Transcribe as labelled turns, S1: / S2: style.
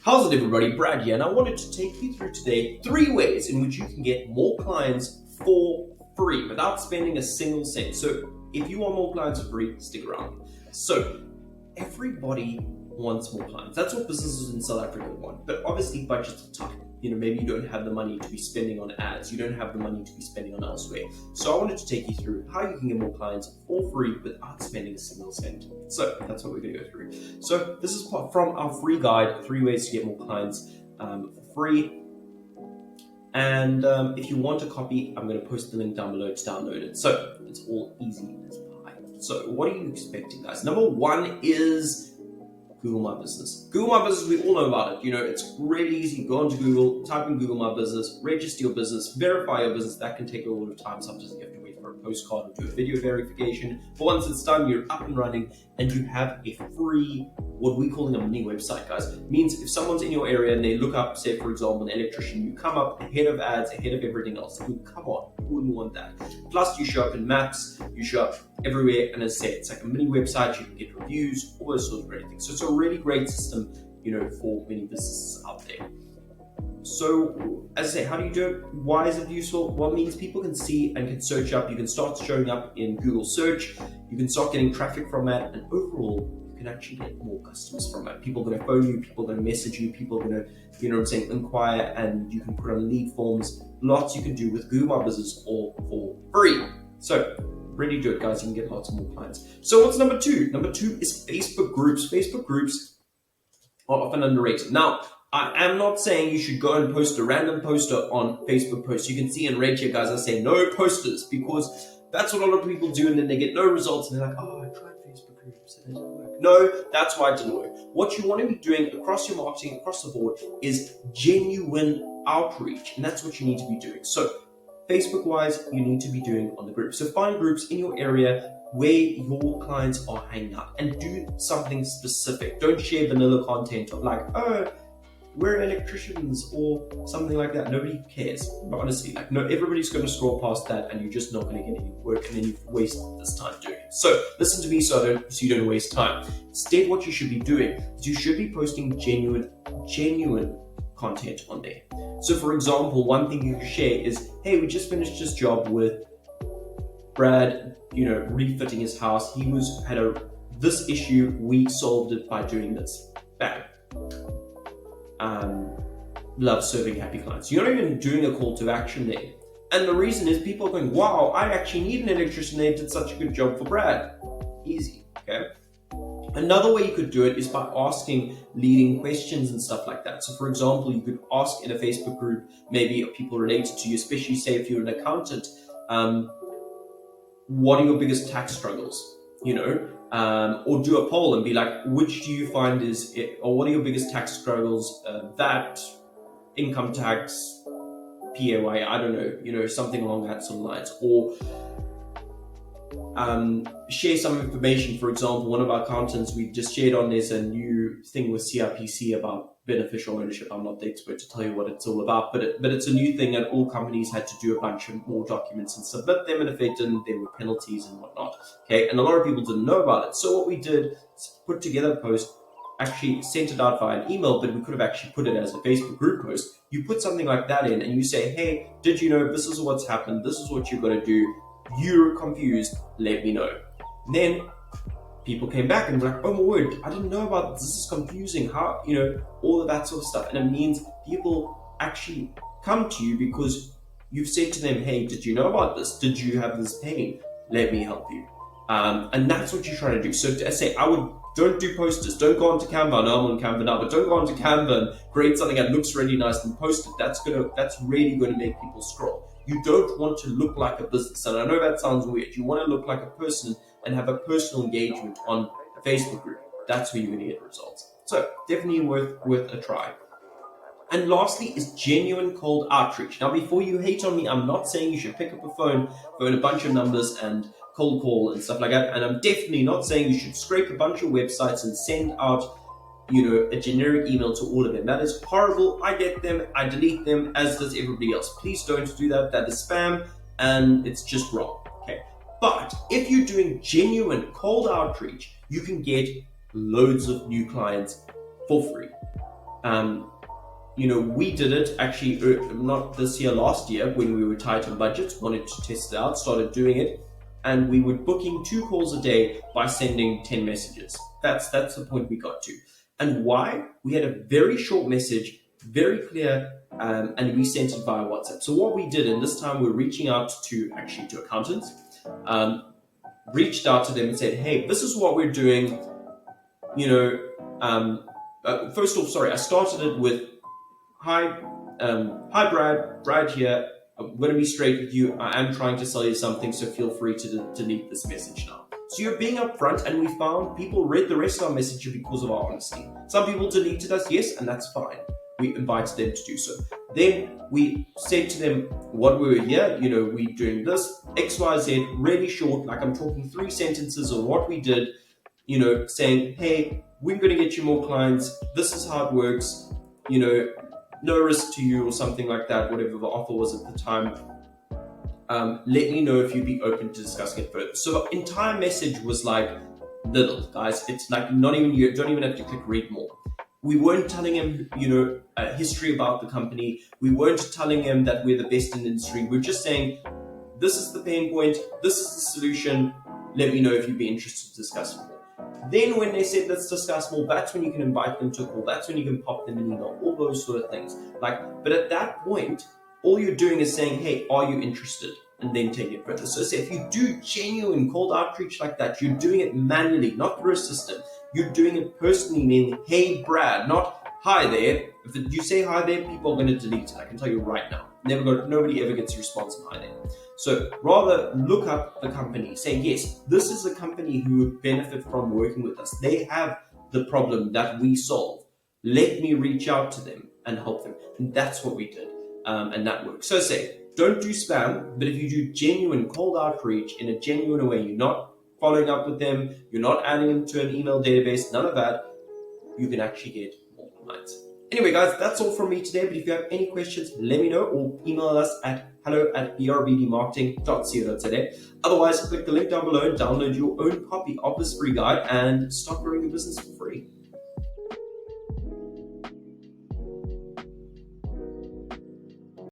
S1: How's it, everybody? Brad here, and I wanted to take you through today 3 ways in which you can get more clients for free without spending a single cent. So if you want more clients for free, stick around. So everybody wants more clients. That's what businesses in South Africa want. But obviously budgets are tight. Maybe you don't have the money to be spending on ads. You don't have the money to be spending on elsewhere. So I wanted to take you through how you can get more clients for free without spending a single cent. So that's what we're going to go through. So this is from our free guide, 3 ways to get more clients for free. And if you want a copy, I'm going to post the link down below to download it. So it's all easy as pie. So what are you expecting, guys? Number 1 is Google My Business. Google My Business, we all know about it. It's really easy. Go onto Google, type in Google My Business, register your business, verify your business. That can take a lot of time. Sometimes you have to wait for a postcard or do a video verification. But once it's done, you're up and running and you have a free, what we're calling a mini website, guys. It means if someone's in your area and they look up, say, for example, an electrician, you come up ahead of ads, ahead of everything else. Come on, who wouldn't want that? Plus, you show up in maps, you show up everywhere, and as I said, it's like a mini website. You can get reviews, all those sorts of great things. So it's a really great system, for many businesses out there. So, as I say, how do you do it? Why is it useful? Well, it means people can see and can search up. You can start showing up in Google search. You can start getting traffic from that, and overall, you can actually get more customers from it. People are going to phone you, people are going to message you, people are going to, inquire, and you can put on lead forms. Lots you can do with Google My Business all for free. So, really do it, guys. You can get lots of more clients. So what's number 2? Number 2 is Facebook groups. Facebook groups are often underrated. Now, I am not saying you should go and post a random poster on Facebook posts. You can see in red here, guys, I say no posters, because that's what a lot of people do, and then they get no results, and they're like, oh, I tried Facebook groups and it didn't work. No, that's why it didn't work. What you want to be doing across your marketing, across the board, is genuine outreach, and that's what you need to be doing. So Facebook-wise, you need to be doing on the group. So find groups in your area where your clients are hanging out and do something specific. Don't share vanilla content of like, oh, we're electricians or something like that. Nobody cares. But honestly, no, everybody's going to scroll past that and you're just not going to get any work, and then you've wasted this time doing it. So listen to me so you don't waste time. Instead, what you should be doing is you should be posting genuine content on there. So for example, one thing you can share is, hey, we just finished this job with Brad, refitting his house. He had this issue, we solved it by doing this. Bam. Love serving happy clients. You're not even doing a call to action there. And the reason is people are going, wow, I actually need an electrician. They did such a good job for Brad. Easy, okay? Another way you could do it is by asking leading questions and stuff like that. So for example, you could ask in a Facebook group, maybe of people related to you, especially say if you're an accountant, what are your biggest tax struggles? Or do a poll and be like, which do you find is it, or what are your biggest tax struggles? VAT, income tax, PAY, I don't know, something along that sort of lines. Or share some information. For example, one of our accountants, we just shared on this a new thing with CIPC about beneficial ownership. I'm not the expert to tell you what it's all about, but it's a new thing, and all companies had to do a bunch of more documents and submit them, and if they didn't, there were penalties and whatnot. Okay, and a lot of people didn't know about it. So what we did is put together a post, actually sent it out via an email, but we could have actually put it as a Facebook group post. You put something like that in, and you say, hey, did you know this is what's happened? This is what you've got to do. You're confused, let me know. And then people came back and were like, oh my word, I didn't know about this. This is confusing. How, all of that sort of stuff. And it means people actually come to you because you've said to them, hey, did you know about this? Did you have this pain? Let me help you. And that's what you're trying to do. So I say, don't do posters. Don't go onto Canva. No, I'm on Canva now, but don't go onto Canva and create something that looks really nice and post it. That's really going to make people scroll. You don't want to look like a business. And I know that sounds weird. You want to look like a person and have a personal engagement on a Facebook group. That's where you're going to get results. So definitely worth a try. And lastly is genuine cold outreach. Now, before you hate on me, I'm not saying you should pick up a phone a bunch of numbers and cold call and stuff like that. And I'm definitely not saying you should scrape a bunch of websites and send out a generic email to all of them. That is horrible. I get them, I delete them, as does everybody else. Please don't do that. That is spam, and it's just wrong. Okay. But if you're doing genuine cold outreach, you can get loads of new clients for free. We did it actually not this year, last year, when we were tight on budgets, wanted to test it out, started doing it, and we were booking 2 calls a day by sending 10 messages. That's the point we got to. And why? We had a very short message, very clear, and we sent it via WhatsApp. So what we did, and this time we're reaching out to accountants, reached out to them and said, hey, this is what we're doing. First off, sorry, I started it with, hi Brad here. I'm going to be straight with you. I am trying to sell you something, so feel free to delete this message now. So you're being upfront, and we found people read the rest of our message because of our honesty. Some people deleted us, yes, and that's fine. We invited them to do so. Then we said to them what we were here, we're doing this, X, Y, Z, really short, like I'm talking 3 sentences on what we did, saying, hey, we're going to get you more clients. This is how it works, no risk to you or something like that, whatever the offer was at the time. Let me know if you'd be open to discussing it further. So the entire message was like little, guys. It's like you don't even have to click read more. We weren't telling him, a history about the company. We weren't telling him that we're the best in the industry. We're just saying, this is the pain point. This is the solution. Let me know if you'd be interested to discuss more. Then when they said, let's discuss more, that's when you can invite them to a call. That's when you can pop them an email, all those sort of things. But at that point, all you're doing is saying, hey, are you interested? And then take it further. So say if you do genuine cold outreach like that, you're doing it manually, not through a system. You're doing it personally, meaning, hey, Brad, not hi there. If you say hi there, people are going to delete it. I can tell you right now. Nobody ever gets a response on hi there. So rather look up the company, say, yes, this is a company who would benefit from working with us. They have the problem that we solve. Let me reach out to them and help them. And that's what we did. And that works. So say, don't do spam, but if you do genuine cold outreach in a genuine way, you're not following up with them, you're not adding them to an email database, none of that, you can actually get more clients. Anyway, guys, that's all from me today. But if you have any questions, let me know, or email us at hello@brbdmarketing.co.za. Otherwise, click the link down below and download your own copy of this free guide and start growing your business for free.